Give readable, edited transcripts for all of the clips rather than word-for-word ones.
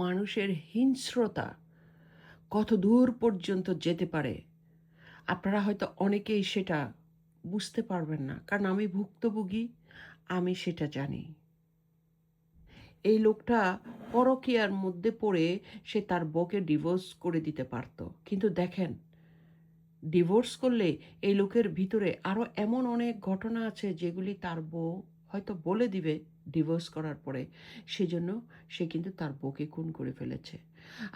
মানুষের হিংস্রতা কত দূর পর্যন্ত যেতে পারে আপনারা হয়তো অনেকেই সেটা বুঝতে পারবেন না, কারণ আমি ভুক্তভোগী, আমি সেটা জানি। এই লোকটা পরকীয়ার মধ্যে পড়ে সে তার বউকে ডিভোর্স করে দিতে পারত, কিন্তু দেখেন ডিভোর্স করলে এই লোকের ভিতরে আরও এমন অনেক ঘটনা আছে যেগুলি তার বউ হয়তো বলে দিবে ডিভোর্স করার পরে, সেজন্য সে কিন্তু তার বউকে খুন করে ফেলেছে।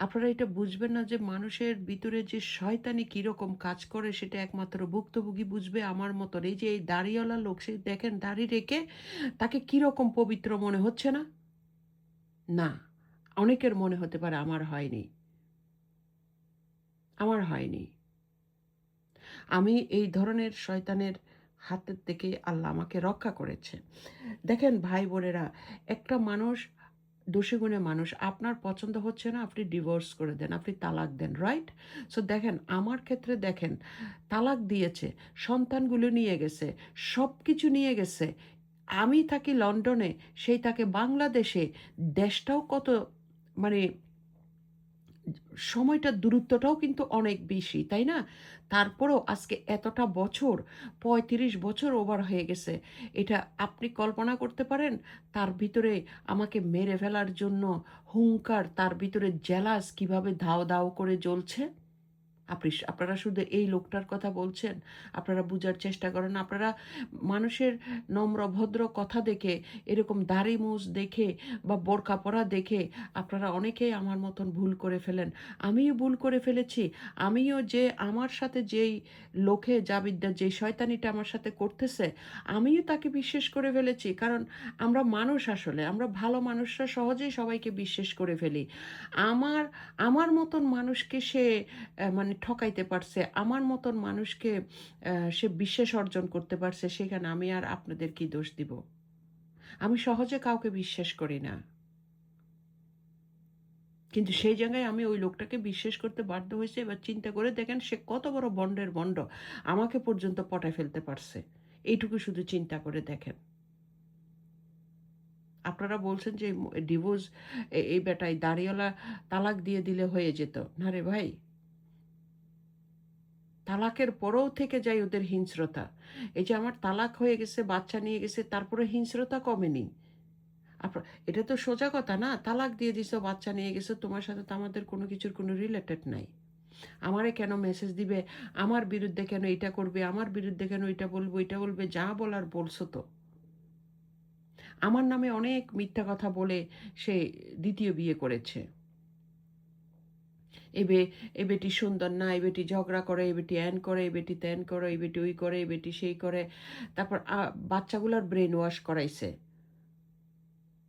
আপনারা এটা বুঝবেন না যে মানুষের ভিতরে যে শয়তানি কীরকম কাজ করে সেটা একমাত্র ভুক্তভোগী বুঝবে। আমার মতন এই যে এই দাড়িওয়ালা লোক, সে দেখেন দাড়ি রেখে তাকে কীরকম পবিত্র মনে হচ্ছে না? না, অনেকের মনে হতে পারে আমার হয়নি, আমার হয়নি। আমি এই ধরনের শয়তানের হাতের থেকে আল্লাহ আমাকে রক্ষা করেছে। দেখেন ভাই বোনেরা, একটা মানুষ দোষে গুণে মানুষ, আপনার পছন্দ হচ্ছে না আপনি ডিভোর্স করে দেন, আপনি তালাক দেন, রাইট? সো দেখেন আমার ক্ষেত্রে দেখেন, তালাক দিয়েছে, সন্তানগুলো নিয়ে গেছে, সব কিছু নিয়ে গেছে। আমি থাকি লন্ডনে, সেই থাকে বাংলাদেশে। দেশটাও কত মানে সময়টার দূরত্বটাও কিন্তু অনেক বেশি, তাই না? তারপরেও আজকে এতটা বছর, ৩৫ বছর ওভার হয়ে গেছে। এটা আপনি কল্পনা করতে পারেন? তার ভিতরে আমাকে মেরে ফেলার জন্য হুংকার, তার ভিতরে জেলাস কিভাবে ধাও ধাও করে জ্বলছে। আপনারা শুধু এই লোকটার কথা বলছেন, আপনারা বুঝার চেষ্টা করেন। আপনারা মানুষের নম্র ভদ্র কথা দেখে, এরকম দাড়ি মুছ দেখে বা বোরকা পরা দেখে আপনারা অনেকেই আমার মতন ভুল করে ফেলেন। আমিও ভুল করে ফেলেছি। আমিও যে আমার সাথে যেই লোকে জাবিদ্যা যে শয়তানিটা আমার সাথে করতেছে, আমিও তাকে বিশ্বাস করে ফেলেছি। কারণ আমরা মানুষ, আসলে আমরা ভালো মানুষরা সহজেই সবাইকে বিশ্বাস করে ফেলি। আমার আমার মতন মানুষকে সে মানে ঠকাইতে পারছে, আমার মতন মানুষকে সে বিশ্বাস অর্জন করতে পারছে, সেখানে আমি আর আপনাদের কি দোষ দিব? আমি সহজে কাউকে বিশ্বাস করি না, কিন্তু সেই জায়গায় আমি ওই লোকটাকে বিশ্বাস করতে বাধ্য হয়েছি। এবার চিন্তা করে দেখেন সে কত বড় বন্ডের বন্ড, আমাকে পর্যন্ত পটায় ফেলতে পারছে। এইটুকু শুধু চিন্তা করে দেখেন। আপনারা বলছেন যে ডিভোর্স এই বেটায় দাড়িওয়ালা তালাক দিয়ে দিলে হয়ে যেত, না রে ভাই। তালাকের পরেও থেকে যায় ওদের হিংস্রতা। এই যে আমার তালাক হয়ে গেছে, বাচ্চা নিয়ে গেছে, তারপরে হিংস্রতা কমেনি। এটা তো সোজা কথা না? তালাক দিয়ে দিছো, বাচ্চা নিয়ে গেছো, তোমার সাথে তো আমাদের কোনো কিছুর কোনো রিলেটেড নাই। আমারে কেন মেসেজ দিবে, আমার বিরুদ্ধে কেন এটা করবে, আমার বিরুদ্ধে কেন এটা বলবো, এটা বলবে, যা বলার বলছো তো। আমার নামে অনেক মিথ্যা কথা বলে সে দ্বিতীয় বিয়ে করেছে। এবে এ বেটি সুন্দর না, এ বেটি ঝগড়া করে, এ বেটি অ্যান করে, এ বেটি ত্যান করে, এ বেটি ওই করে, এ বেটি সেই করে। তারপর বাচ্চাগুলার ব্রেন ওয়াশ করাইছে,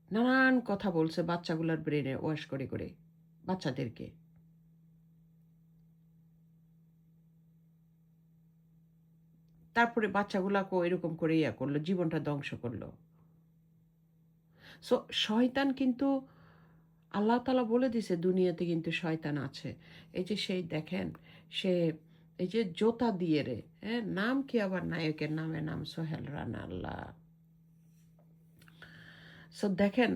নানান কথা বলছে বাচ্চাগুলার ব্রেনে ওয়াশ করে করে বাচ্চাদেরকে। তারপরে বাচ্চাগুলাকেও এরকম করে ইয়া করলো, জীবনটা ধ্বংস করলো। সো শয়তান কিন্তু আল্লাহ তাআলা বলে দিছে দুনিয়াতে কিন্তু শয়তান আছে। এই যে সেই দেখেন, সে এই যে জোতা দিয়ে রে, হ্যাঁ, নাম কি আবার নায়কের নামে নাম সোহেল রানা, আল্লাহ। সো দেখেন,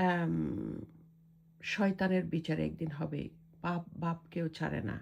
আম, শয়তানের বিচার একদিন হবে। বাপ বাপকেও ছাড়ে না।